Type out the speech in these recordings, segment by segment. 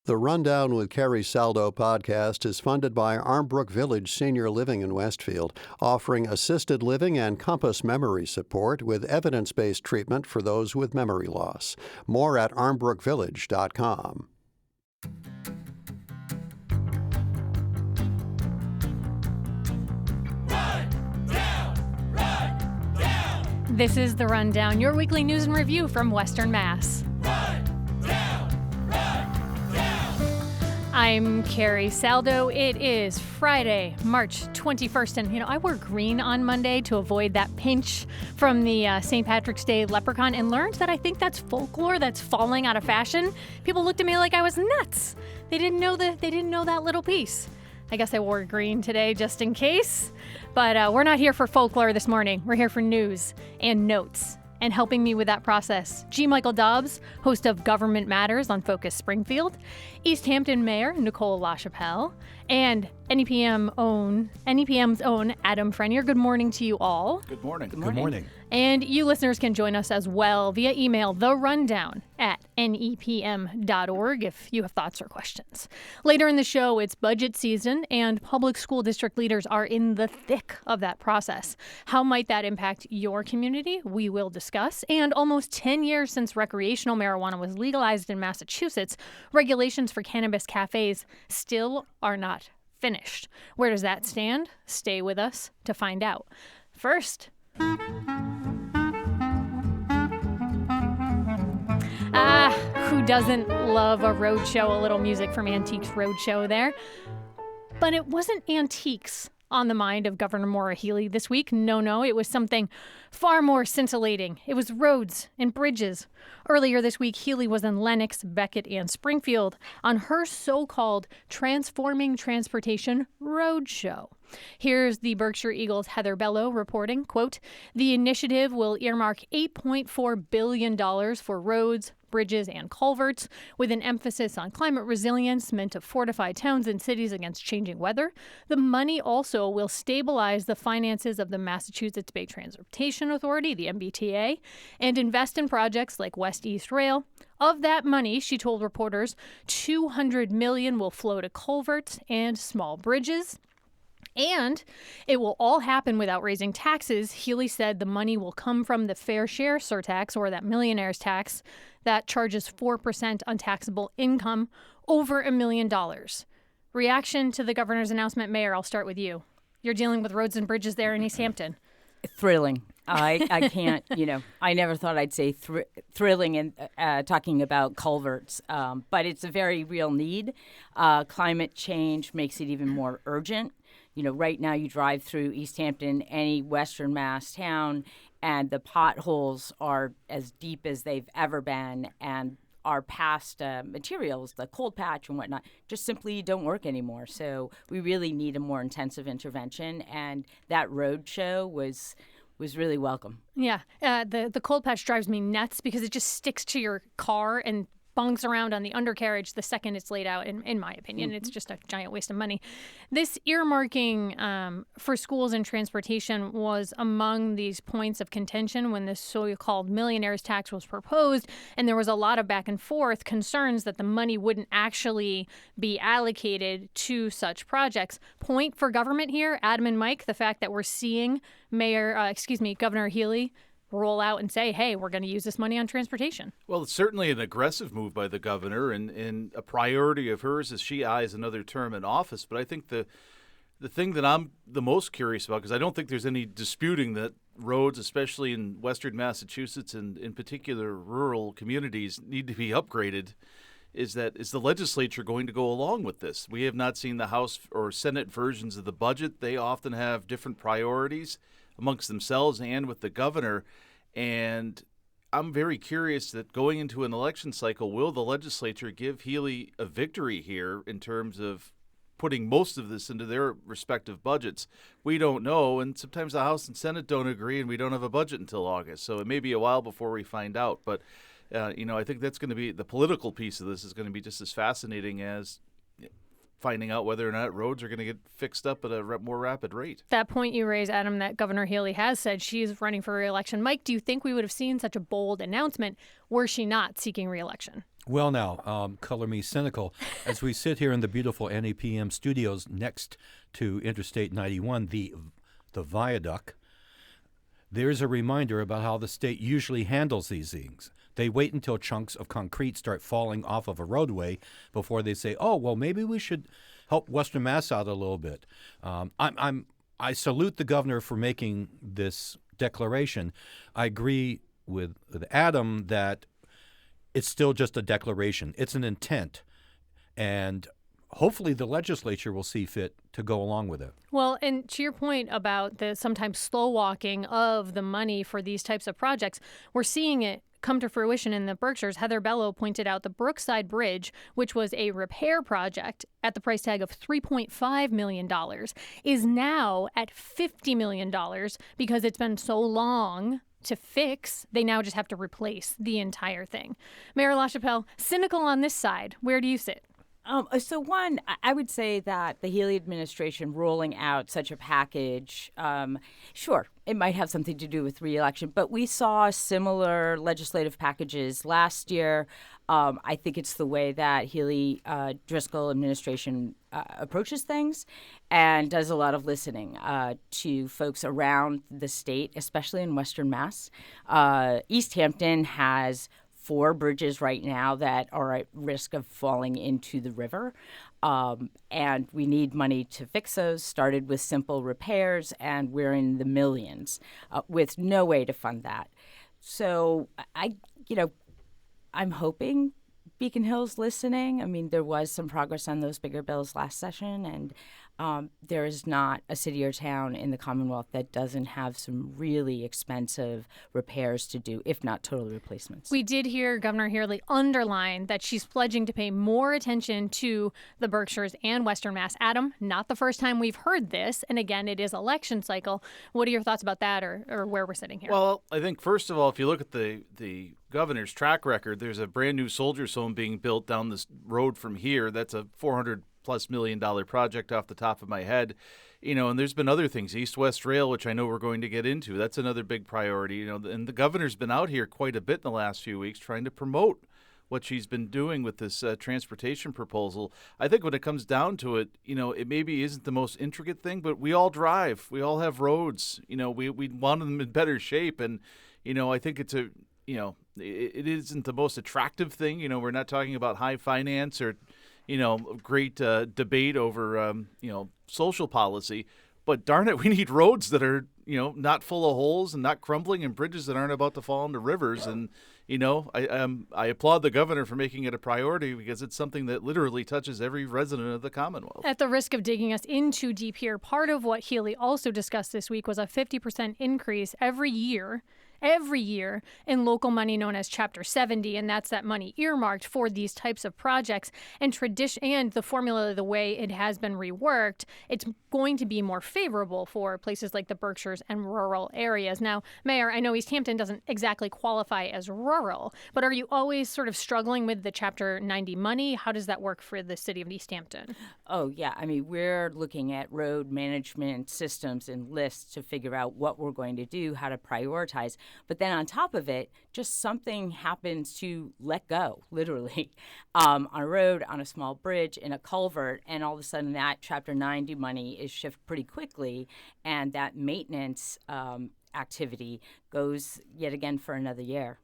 The Rundown with Carrie Saldo podcast is funded by Armbrook Village Senior Living in Westfield, offering assisted living and compass memory support with evidence-based treatment for those with memory loss. More at armbrookvillage.com. This is The Rundown, your weekly news and review from Western Mass. I'm Carrie Saldo. It is Friday, March 21st, and I wore green on Monday to avoid that pinch from the St. Patrick's Day leprechaun, and learned that I think that's folklore that's falling out of fashion. People looked at me like I was nuts. They didn't know that little piece. I guess I wore green today just in case, but we're not here for folklore this morning. We're here for news and notes. And helping me with that process, G. Michael Dobbs, host of Government Matters on Focus Springfield, East Hampton Mayor Nicole LaChapelle, and NEPM's own Adam Frenier. Good morning to you all. Good morning. Good morning. And you listeners can join us as well via email, therundown@nepm.org, if you have thoughts or questions. Later in the show, it's budget season, and public school district leaders are in the thick of that process. How might that impact your community? We will discuss. And almost 10 years since recreational marijuana was legalized in Massachusetts, regulations for cannabis cafes still are not finished. Where does that stand? Stay with us to find out. First, who doesn't love a roadshow? A little music from Antiques Roadshow there. But it wasn't antiques on the mind of Governor Maura Healey this week. No, it was something far more scintillating. It was roads and bridges. Earlier this week, Healey was in Lenox, Beckett, and Springfield on her so-called Transforming Transportation Roadshow. Here's the Berkshire Eagle's Heather Bello reporting, quote, "The initiative will earmark $8.4 billion for roads, bridges, and culverts, with an emphasis on climate resilience meant to fortify towns and cities against changing weather. The money also will stabilize the finances of the Massachusetts Bay Transportation Authority, the MBTA, and invest in projects like West-East Rail. Of that money," she told reporters, $200 million will flow to culverts and small bridges. And it will all happen without raising taxes. Healey said the money will come from the fair share surtax, or that millionaire's tax, that charges 4% on taxable income over $1 million. Reaction to the governor's announcement, Mayor, I'll start with you. You're dealing with roads and bridges there in East Hampton. Thrilling. I can't, I never thought I'd say thrilling in talking about culverts, but it's a very real need. Climate change makes it even more urgent. Right now you drive through East Hampton, any Western Mass town, and the potholes are as deep as they've ever been, and our past materials, the cold patch and whatnot, just simply don't work anymore. So we really need a more intensive intervention, and that road show was really welcome. Yeah, the cold patch drives me nuts because it just sticks to your car and bungs around on the undercarriage the second it's laid out, in my opinion. Mm-hmm. It's just a giant waste of money. This earmarking for schools and transportation was among these points of contention when this so-called millionaire's tax was proposed, and there was a lot of back and forth concerns that the money wouldn't actually be allocated to such projects. Point for government here, Adam and Mike, the fact that we're seeing Governor Healey roll out and say, hey, we're going to use this money on transportation. Well, it's certainly an aggressive move by the governor and a priority of hers as she eyes another term in office. But I think the thing that I'm the most curious about, because I don't think there's any disputing that roads, especially in western Massachusetts and in particular rural communities, need to be upgraded, is the legislature going to go along with this? We have not seen the House or Senate versions of the budget. They often have different priorities amongst themselves and with the governor. And I'm very curious that going into an election cycle, will the legislature give Healey a victory here in terms of putting most of this into their respective budgets? We don't know, and sometimes the House and Senate don't agree, and we don't have a budget until August. So it may be a while before we find out. But, I think that's going to be, the political piece of this is going to be just as fascinating as finding out whether or not roads are going to get fixed up at a more rapid rate. That point you raise, Adam, that Governor Healey has said she's running for re-election. Mike, do you think we would have seen such a bold announcement were she not seeking re-election? Well, now, color me cynical. As we sit here in the beautiful NAPM studios next to Interstate 91, the viaduct, there's a reminder about how the state usually handles these things. They wait until chunks of concrete start falling off of a roadway before they say, "Oh, well, maybe we should help Western Mass out a little bit." I salute the governor for making this declaration. I agree with Adam that it's still just a declaration. It's an intent, and hopefully the legislature will see fit to go along with it. Well, and to your point about the sometimes slow walking of the money for these types of projects, we're seeing it come to fruition in the Berkshires. Heather Bello pointed out the Brookside Bridge, which was a repair project at the price tag of $3.5 million, is now at $50 million because it's been so long to fix. They now just have to replace the entire thing. Mayor LaChapelle, cynical on this side. Where do you sit? So one, I would say that the Healey administration rolling out such a package, sure, it might have something to do with re-election, but we saw similar legislative packages last year. I think it's the way that Healey Driscoll administration approaches things and does a lot of listening to folks around the state, especially in Western Mass. East Hampton has 4 bridges right now that are at risk of falling into the river. And we need money to fix those, started with simple repairs, and we're in the millions with no way to fund that. So I'm hoping Beacon Hill's listening. I mean, there was some progress on those bigger bills last session, and there is not a city or town in the Commonwealth that doesn't have some really expensive repairs to do, if not total replacements. We did hear Governor Healey underline that she's pledging to pay more attention to the Berkshires and Western Mass. Adam, not the first time we've heard this, and again, it is election cycle. What are your thoughts about that, or where we're sitting here? Well, I think, first of all, if you look at the governor's track record, there's a brand new soldiers' home being built down this road from here. That's a $400+ million project off the top of my head. And there's been other things, East-West Rail, which I know we're going to get into. That's another big priority. And the governor's been out here quite a bit in the last few weeks trying to promote what she's been doing with this transportation proposal. I think when it comes down to it, it maybe isn't the most intricate thing, but we all drive. We all have roads. We want them in better shape. And, I think it's it isn't the most attractive thing. We're not talking about high finance or, great debate over, social policy. But darn it, we need roads that are, not full of holes and not crumbling, and bridges that aren't about to fall into rivers. And, I applaud the governor for making it a priority because it's something that literally touches every resident of the Commonwealth. At the risk of digging us in too deep here, part of what Healey also discussed this week was a 50% increase every year in local money known as Chapter 70, and that's that money earmarked for these types of projects. And the formula, the way it has been reworked, it's going to be more favorable for places like the Berkshires and rural areas. Now, Mayor, I know East Hampton doesn't exactly qualify as rural, but are you always sort of struggling with the Chapter 90 money? How does that work for the city of East Hampton? Oh, yeah. I mean, we're looking at road management systems and lists to figure out what we're going to do, how to prioritize. But then on top of it, just something happens to let go, literally, on a road, on a small bridge, in a culvert, and all of a sudden that Chapter 90 money is shifted pretty quickly, and that maintenance activity goes yet again for another year.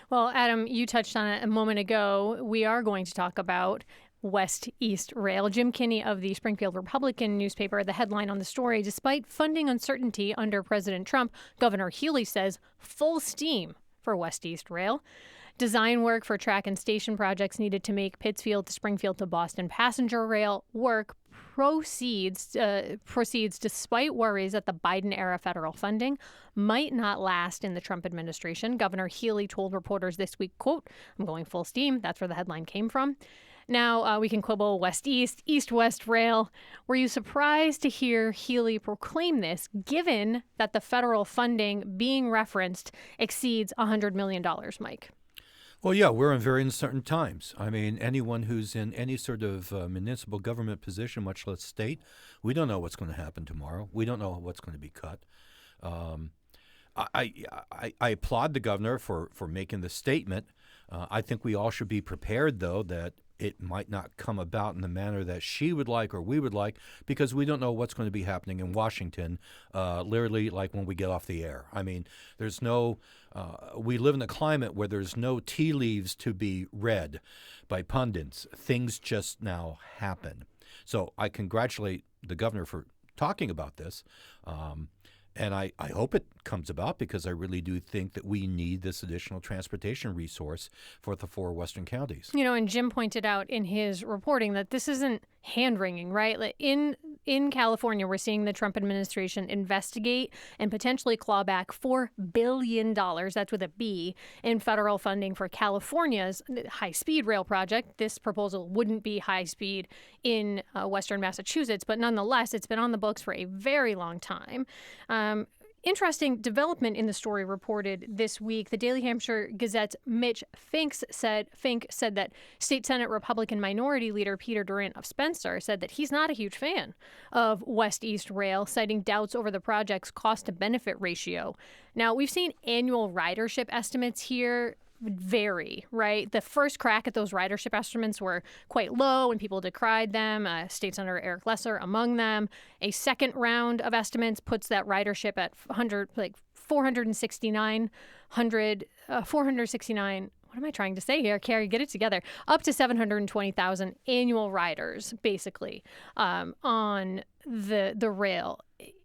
Well, Adam, you touched on it a moment ago. We are going to talk about West-East Rail. Jim Kinney of the Springfield Republican newspaper, the headline on the story: despite funding uncertainty under President Trump, Governor Healey says full steam for West-East Rail. Design work for track and station projects needed to make Pittsfield to Springfield to Boston passenger rail work proceeds despite worries that the Biden-era federal funding might not last in the Trump administration. Governor Healey told reporters this week, quote, "I'm going full steam." That's where the headline came from. Now, we can quibble West-East, East-West Rail. Were you surprised to hear Healey proclaim this, given that the federal funding being referenced exceeds $100 million, Mike? Well, yeah, we're in very uncertain times. I mean, anyone who's in any sort of municipal government position, much less state, we don't know what's going to happen tomorrow. We don't know what's going to be cut. I applaud the governor for making the statement. I think we all should be prepared, though, that it might not come about in the manner that she would like or we would like, because we don't know what's going to be happening in Washington, literally like when we get off the air. I mean, there's no, we live in a climate where there's no tea leaves to be read by pundits. Things just now happen. So I congratulate the governor for talking about this. And I hope it comes about, because I really do think that we need this additional transportation resource for the 4 western counties. You know, and Jim pointed out in his reporting that this isn't hand-wringing, right? Like in California, we're seeing the Trump administration investigate and potentially claw back $4 billion, that's with a B, in federal funding for California's high-speed rail project. This proposal wouldn't be high-speed in western Massachusetts, but nonetheless, it's been on the books for a very long time. Interesting development in the story reported this week. The Daily Hampshire Gazette's Mitch Fink said that State Senate Republican Minority Leader Peter Durant of Spencer said that he's not a huge fan of West-East Rail, citing doubts over the project's cost-to-benefit ratio. Now, we've seen annual ridership estimates here vary, right? The first crack at those ridership estimates were quite low and people decried them, State Senator Eric Lesser among them. A second round of estimates puts that ridership at 469, what am I trying to say here? Carrie, get it together. Up to 720,000 annual riders, basically, on the rail.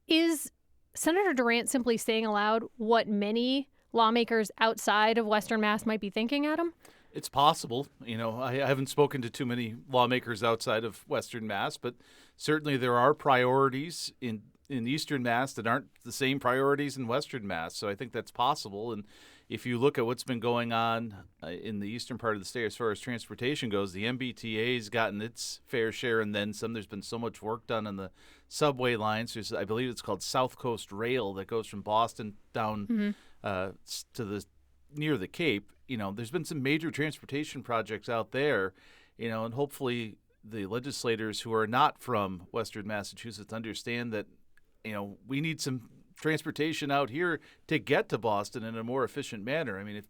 Is Senator Durant simply saying aloud what many lawmakers outside of Western Mass might be thinking, Adam? It's possible. You know, I haven't spoken to too many lawmakers outside of Western Mass, but certainly there are priorities in Eastern Mass that aren't the same priorities in Western Mass. So I think that's possible. And if you look at what's been going on in the eastern part of the state as far as transportation goes, the MBTA's gotten its fair share and then some. There's been so much work done on the subway lines. There's, I believe it's called South Coast Rail, that goes from Boston down to the near the Cape. You know, there's been some major transportation projects out there, you know, and hopefully the legislators who are not from Western Massachusetts understand that, you know, we need some transportation out here to get to Boston in a more efficient manner. I mean, if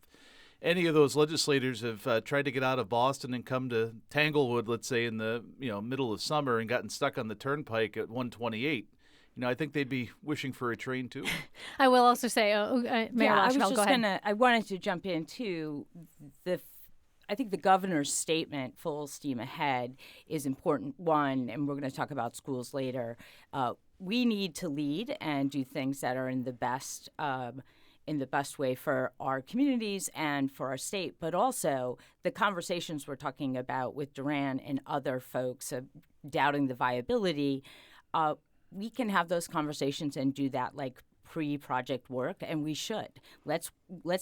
any of those legislators have tried to get out of Boston and come to Tanglewood, let's say in the middle of summer, and gotten stuck on the turnpike at 128, I think they'd be wishing for a train too. I will also say, Mayor Lachapelle, go ahead. I wanted to jump into I think the governor's statement, full steam ahead, is important. One, and we're going to talk about schools later. We need to lead and do things that are in the best way for our communities and for our state. But also the conversations we're talking about with Duran and other folks doubting the viability. We can have those conversations and do that like pre-project work, and we should. Let's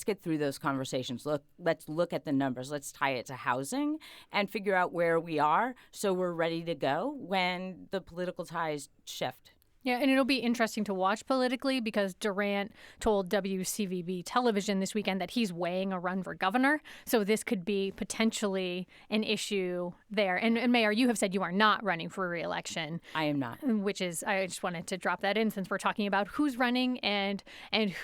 get through those conversations. Let's look at the numbers. Let's tie it to housing and figure out where we are so we're ready to go when the political ties shift. Yeah, and it'll be interesting to watch politically because Durant told WCVB television this weekend that he's weighing a run for governor. So this could be potentially an issue there. And Mayor, you have said you are not running for re-election. I am not. Which is, I just wanted to drop that in since we're talking about who's running and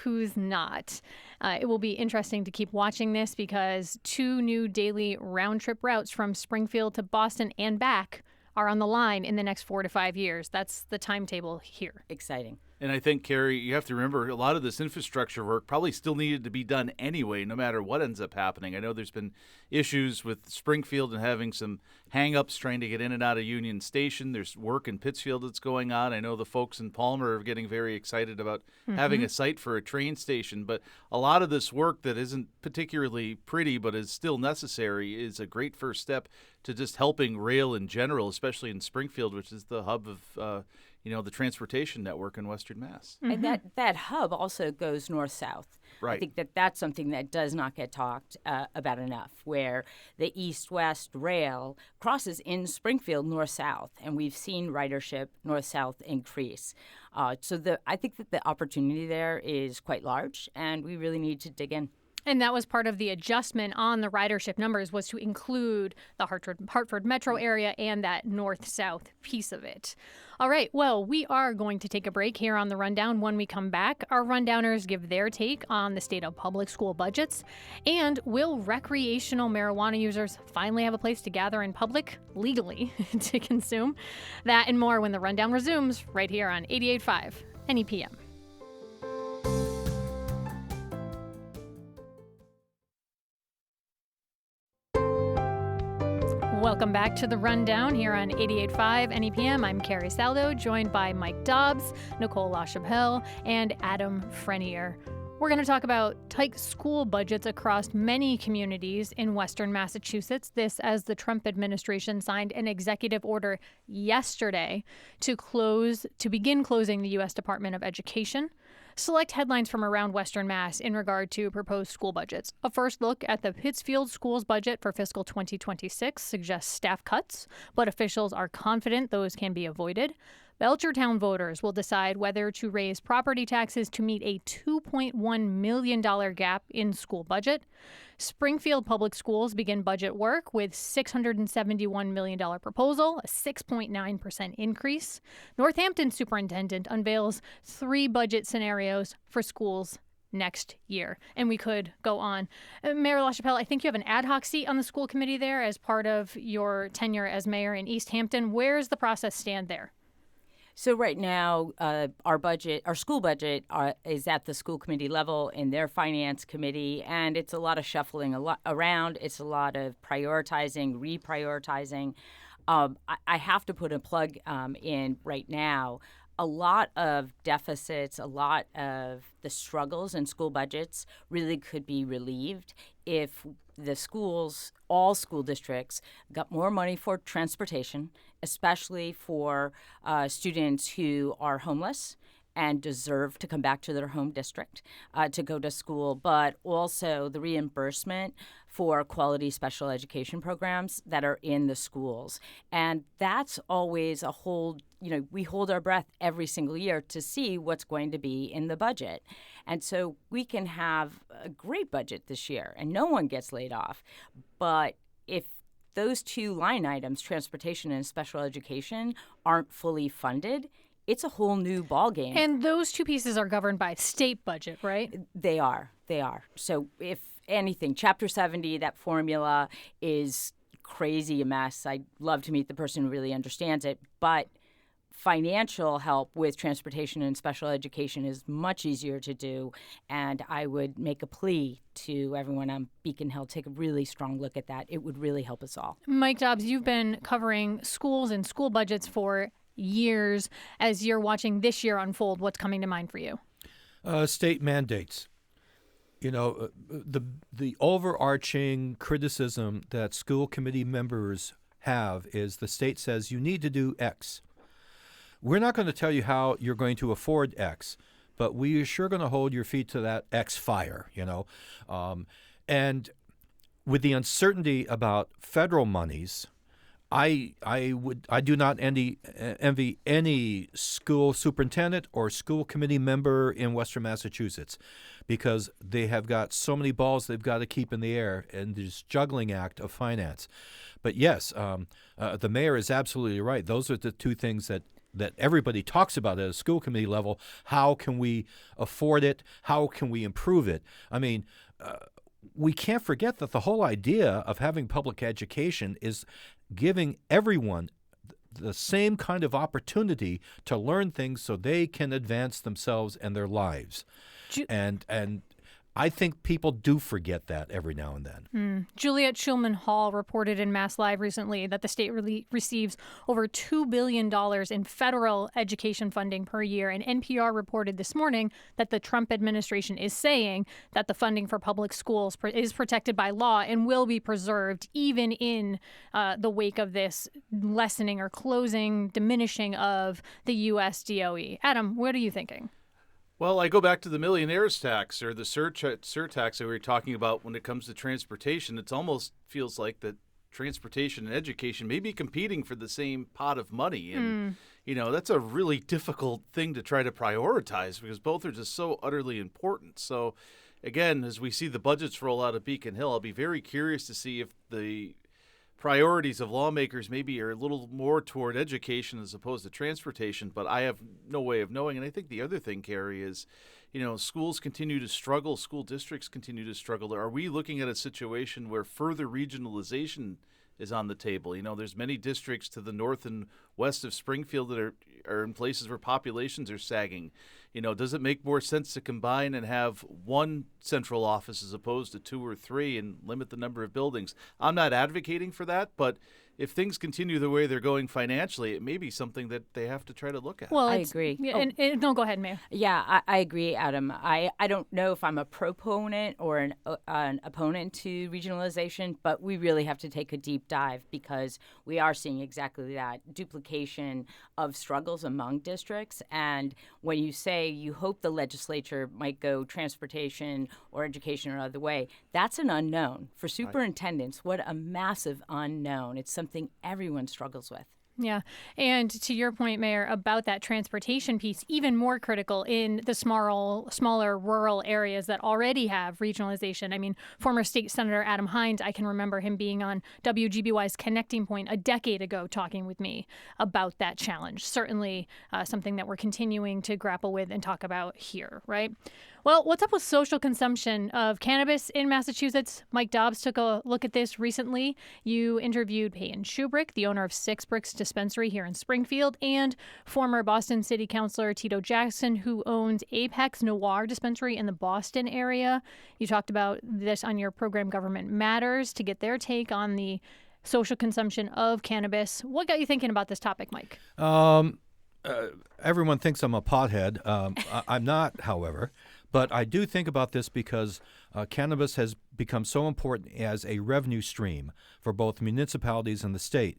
who's not. It will be interesting to keep watching this because 2 new daily round-trip routes from Springfield to Boston and back are on the line in the next 4 to 5 years. That's the timetable here. Exciting. And I think, Carrie, you have to remember a lot of this infrastructure work probably still needed to be done anyway, no matter what ends up happening. I know there's been issues with Springfield and having some hang-ups trying to get in and out of Union Station. There's work in Pittsfield that's going on. I know the folks in Palmer are getting very excited about having a site for a train station. But a lot of this work that isn't particularly pretty but is still necessary is a great first step to just helping rail in general, especially in Springfield, which is the hub of the transportation network in Western Mass. And that hub also goes north-south. Right. I think that's something that does not get talked about enough, where the east-west rail crosses in Springfield north-south, and we've seen ridership north-south increase. I think that the opportunity there is quite large, and we really need to dig in. And that was part of the adjustment on the ridership numbers, was to include the Hartford metro area and that north-south piece of it. All right, well, we are going to take a break here on The Rundown. When we come back, our Rundowners give their take on the state of public school budgets. And will recreational marijuana users finally have a place to gather in public legally to consume? That and more when The Rundown resumes right here on 88.5 NEPM. Welcome back to The Rundown here on 88.5 NEPM. I'm Carrie Saldo, joined by Mike Dobbs, Nicole LaChapelle, and Adam Frenier. We're going to talk about tight school budgets across many communities in Western Massachusetts. This as the Trump administration signed an executive order yesterday to begin closing the U.S. Department of Education. Select headlines from around Western Mass in regard to proposed school budgets. A first look at the Pittsfield Schools budget for fiscal 2026 suggests staff cuts, but officials are confident those can be avoided. Belchertown voters will decide whether to raise property taxes to meet a $2.1 million gap in school budget. Springfield Public Schools begin budget work with $671 million proposal, a 6.9% increase. Northampton superintendent unveils 3 budget scenarios for schools next year. And we could go on. Mayor LaChapelle, I think you have an ad hoc seat on the school committee there as part of your tenure as mayor in East Hampton. Where does the process stand there? So right now, our school budget is at the school committee level in their finance committee, and it's a lot of shuffling around. It's a lot of prioritizing, reprioritizing. I have to put a plug in right now. A lot of deficits, a lot of the struggles in school budgets really could be relieved if the schools, all school districts, got more money for transportation, especially for students who are homeless and deserve to come back to their home district to go to school, but also the reimbursement for quality special education programs that are in the schools. And that's always we hold our breath every single year to see what's going to be in the budget. And so we can have a great budget this year and no one gets laid off. But if those 2 line items, transportation and special education, aren't fully funded, it's a whole new ballgame. And those 2 pieces are governed by state budget, right? They are. So if anything, Chapter 70, that formula is crazy a mess. I'd love to meet the person who really understands it. But financial help with transportation and special education is much easier to do. And I would make a plea to everyone on Beacon Hill, take a really strong look at that. It would really help us all. Mike Dobbs, you've been covering schools and school budgets for years. As you're watching this year unfold, what's coming to mind for you? State mandates. The overarching criticism that school committee members have is the state says you need to do X. We're not going to tell you how you're going to afford X, but we are sure going to hold your feet to that X fire, and with the uncertainty about federal monies, I do not envy any school superintendent or school committee member in Western Massachusetts, because they have got so many balls they've got to keep in the air in this juggling act of finance. But yes, the mayor is absolutely right. Those are the 2 things that everybody talks about at a school committee level. How can we afford it? How can we improve it? I mean, we can't forget that the whole idea of having public education is giving everyone the same kind of opportunity to learn things so they can advance themselves and their lives. And I think people do forget that every now and then. Juliet Schulman Hall reported in Mass Live recently that the state receives over $2 billion in federal education funding per year. And NPR reported this morning that the Trump administration is saying that the funding for public schools is protected by law and will be preserved even in the wake of this lessening or closing, diminishing of the U.S. DOE. Adam, what are you thinking? Well, I go back to the millionaire's tax or the surtax that we were talking about when it comes to transportation. It almost feels like that transportation and education may be competing for the same pot of money. And, that's a really difficult thing to try to prioritize because both are just so utterly important. So, again, as we see the budgets roll out of Beacon Hill, I'll be very curious to see if the priorities of lawmakers maybe are a little more toward education as opposed to transportation, but I have no way of knowing. And I think the other thing, Carrie, is, schools continue to struggle, school districts continue to struggle. Are we looking at a situation where further regionalization is on the table? There's many districts to the north and west of Springfield that are in places where populations are sagging. Does it make more sense to combine and have one central office as opposed to 2 or 3 and limit the number of buildings? I'm not advocating for that, but if things continue the way they're going financially, it may be something that they have to try to look at. Well, I agree. Yeah, and no, go ahead, Mayor. Yeah, I agree, Adam. I don't know if I'm a proponent or an opponent to regionalization, but we really have to take a deep dive because we are seeing exactly that duplication of struggles among districts. And when you say you hope the legislature might go transportation or education or other way, that's an unknown. For superintendents, what a massive unknown. It's something everyone struggles with. Yeah. And to your point, Mayor, about that transportation piece, even more critical in the smaller rural areas that already have regionalization. I mean, former State Senator Adam Hines, I can remember him being on WGBY's Connecting Point a decade ago talking with me about that challenge. Certainly something that we're continuing to grapple with and talk about here, right? Well, what's up with social consumption of cannabis in Massachusetts? Mike Dobbs took a look at this recently. You interviewed Peyton Shubrick, the owner of Six Bricks Dispensary here in Springfield, and former Boston City Councilor Tito Jackson, who owns Apex Noir Dispensary in the Boston area. You talked about this on your program Government Matters to get their take on the social consumption of cannabis. What got you thinking about this topic, Mike? Everyone thinks I'm a pothead. I'm not, however. But I do think about this because cannabis has become so important as a revenue stream for both municipalities and the state.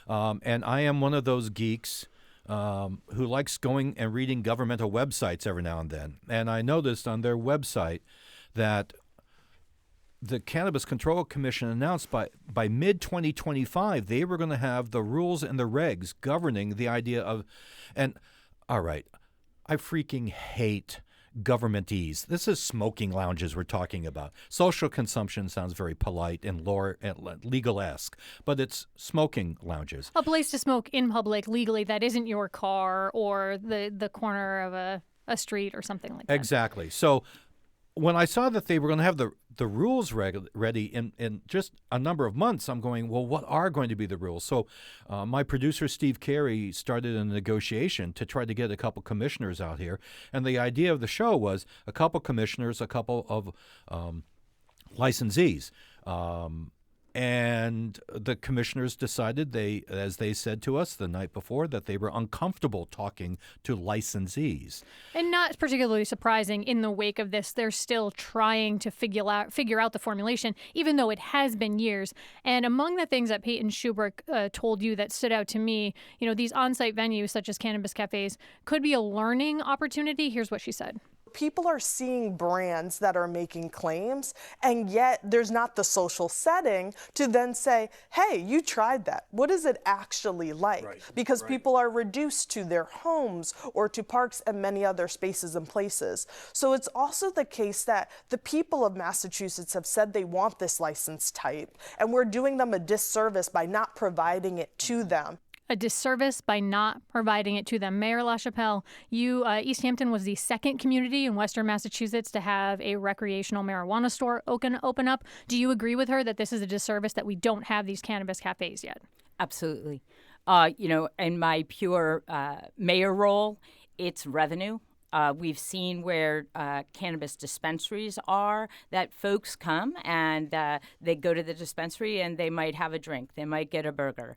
And I am one of those geeks who likes going and reading governmental websites every now and then. And I noticed on their website that the Cannabis Control Commission announced by mid-2025 they were going to have the rules and the regs governing the idea of, and all right, I freaking hate governmentese. This is smoking lounges we're talking about. Social consumption sounds very polite and legal-esque, but it's smoking lounges. A place to smoke in public legally that isn't your car or the corner of a street or something like that. Exactly. So when I saw that they were going to have the rules ready in just a number of months, I'm going, well, what are going to be the rules? So my producer, Steve Carey, started a negotiation to try to get a couple commissioners out here. And the idea of the show was a couple commissioners, a couple of licensees. And the commissioners decided, as they said to us the night before, that they were uncomfortable talking to licensees. And not particularly surprising in the wake of this, they're still trying to figure out the formulation, even though it has been years. And among the things that Peyton Shubrick told you that stood out to me, these on-site venues such as cannabis cafes could be a learning opportunity. Here's what she said. People are seeing brands that are making claims, and yet there's not the social setting to then say, hey, you tried that. What is it actually like? Because people are reduced to their homes or to parks and many other spaces and places. So it's also the case that the people of Massachusetts have said they want this license type, and we're doing them a disservice by not providing it to them. A disservice by not providing it to them. Mayor LaChapelle, East Hampton was the second community in Western Massachusetts to have a recreational marijuana store open up. Do you agree with her that this is a disservice that we don't have these cannabis cafes yet? Absolutely. In my pure mayor role, it's revenue. We've seen where cannabis dispensaries are, that folks come and they go to the dispensary and they might have a drink. They might get a burger.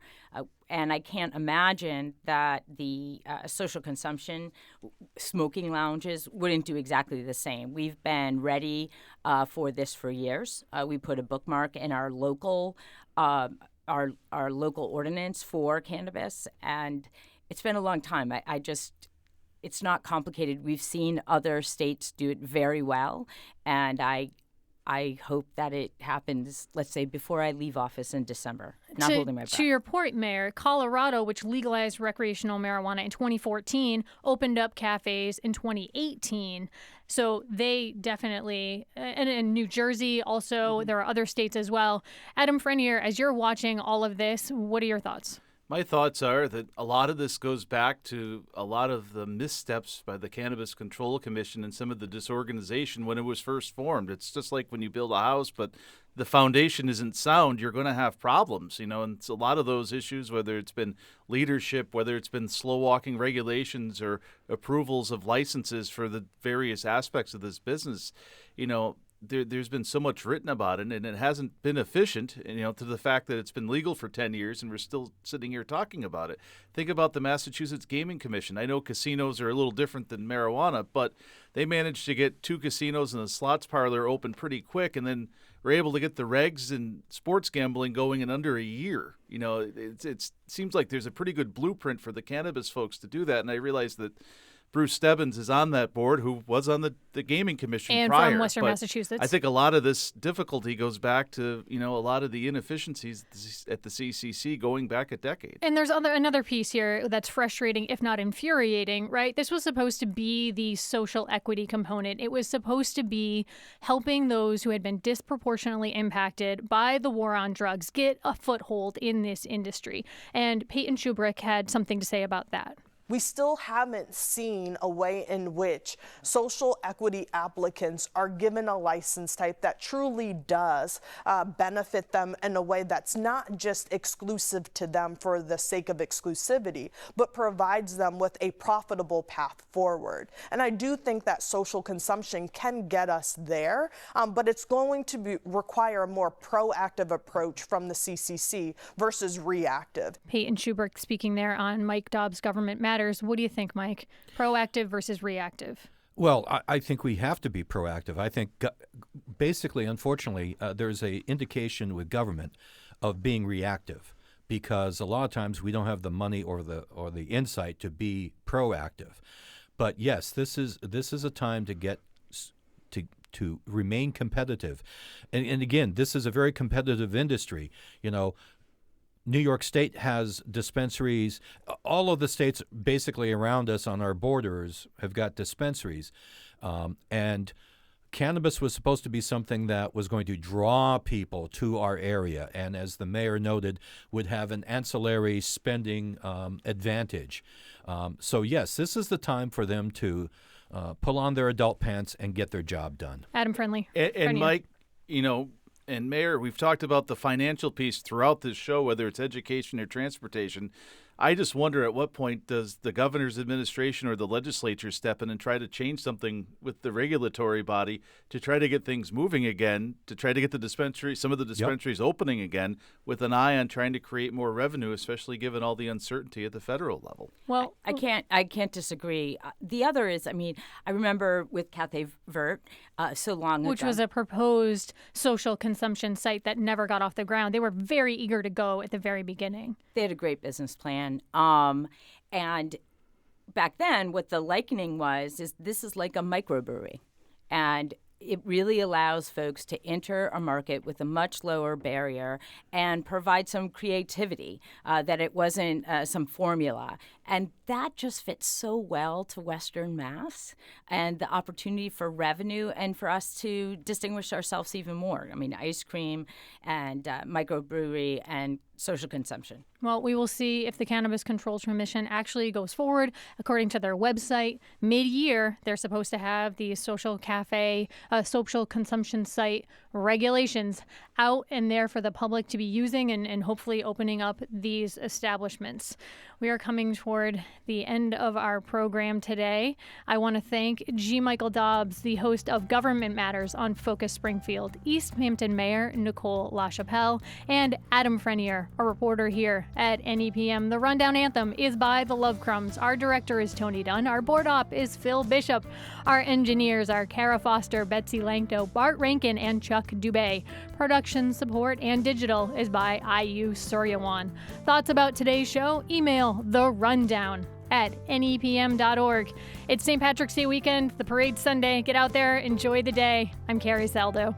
And I can't imagine that the social consumption smoking lounges wouldn't do exactly the same. We've been ready for this for years. We put a bookmark in our local our local ordinance for cannabis, and it's been a long time. It's not complicated. We've seen other states do it very well, and I hope that it happens, let's say, before I leave office in December. Not holding my breath. To your point, Mayor, Colorado, which legalized recreational marijuana in 2014, opened up cafes in 2018. So they definitely, and in New Jersey also, there are other states as well. Adam Frenier, as you're watching all of this, what are your thoughts? My thoughts are that a lot of this goes back to a lot of the missteps by the Cannabis Control Commission and some of the disorganization when it was first formed. It's just like when you build a house, but the foundation isn't sound, you're going to have problems, and it's a lot of those issues, whether it's been leadership, whether it's been slow walking regulations or approvals of licenses for the various aspects of this business, there's been so much written about it, and it hasn't been efficient, to the fact that it's been legal for 10 years and we're still sitting here talking about it. Think about the Massachusetts Gaming Commission. I know casinos are a little different than marijuana, but they managed to get 2 casinos and a slots parlor open pretty quick, and then were able to get the regs and sports gambling going in under a year. It seems like there's a pretty good blueprint for the cannabis folks to do that, and I realize that Bruce Stebbins is on that board, who was on the Gaming Commission and prior. from Western but Massachusetts. I think a lot of this difficulty goes back to, a lot of the inefficiencies at the CCC going back a decade. And there's another piece here that's frustrating, if not infuriating, right? This was supposed to be the social equity component. It was supposed to be helping those who had been disproportionately impacted by the war on drugs get a foothold in this industry. And Peyton Shubrick had something to say about that. We still haven't seen a way in which social equity applicants are given a license type that truly does benefit them in a way that's not just exclusive to them for the sake of exclusivity, but provides them with a profitable path forward. And I do think that social consumption can get us there, but it's going to require a more proactive approach from the CCC versus reactive. Peyton Shubrick speaking there on Mike Dobbs' Government Matters. What do you think, Mike? Proactive versus reactive? Well, I think we have to be proactive. I think basically, unfortunately, there's an indication with government of being reactive because a lot of times we don't have the money or the insight to be proactive. But yes, this is a time to get to remain competitive. And again, this is a very competitive industry. New York State has dispensaries. All of the states basically around us on our borders have got dispensaries. And cannabis was supposed to be something that was going to draw people to our area and, as the mayor noted, would have an ancillary spending advantage. So, yes, this is the time for them to pull on their adult pants and get their job done. Adam Friendly. And Mike, and Mayor, we've talked about the financial piece throughout this show, whether it's education or transportation. I just wonder at what point does the governor's administration or the legislature step in and try to change something with the regulatory body to try to get things moving again, to try to get some of the dispensaries opening again with an eye on trying to create more revenue, especially given all the uncertainty at the federal level. Well, I can't disagree. The other is, I remember with Cafe Vert so long ago. Which was a proposed social consumption site that never got off the ground. They were very eager to go at the very beginning. They had a great business plan. And back then, what the likening is this is like a microbrewery. And it really allows folks to enter a market with a much lower barrier and provide some creativity, that it wasn't some formula. And that just fits so well to Western Mass and the opportunity for revenue and for us to distinguish ourselves even more. Ice cream and microbrewery and social consumption. Well, we will see if the Cannabis Control Commission actually goes forward. According to their website, mid-year, they're supposed to have the social consumption site regulations out and there for the public to be using and hopefully opening up these establishments. We are coming toward the end of our program today. I want to thank G. Michael Dobbs, the host of Government Matters on Focus Springfield, East Hampton Mayor Nicole LaChapelle, and Adam Frenier, a reporter here at NEPM. The Rundown Anthem is by The Love Crumbs. Our director is Tony Dunn. Our board op is Phil Bishop. Our engineers are Kara Foster, Betsy Langto, Bart Rankin, and Chuck Dubé. Production support and digital is by IU Suryawan. Thoughts about today's show? Email therundown@nepm.org. It's St. Patrick's Day weekend, the parade's Sunday. Get out there, enjoy the day. I'm Carrie Saldo.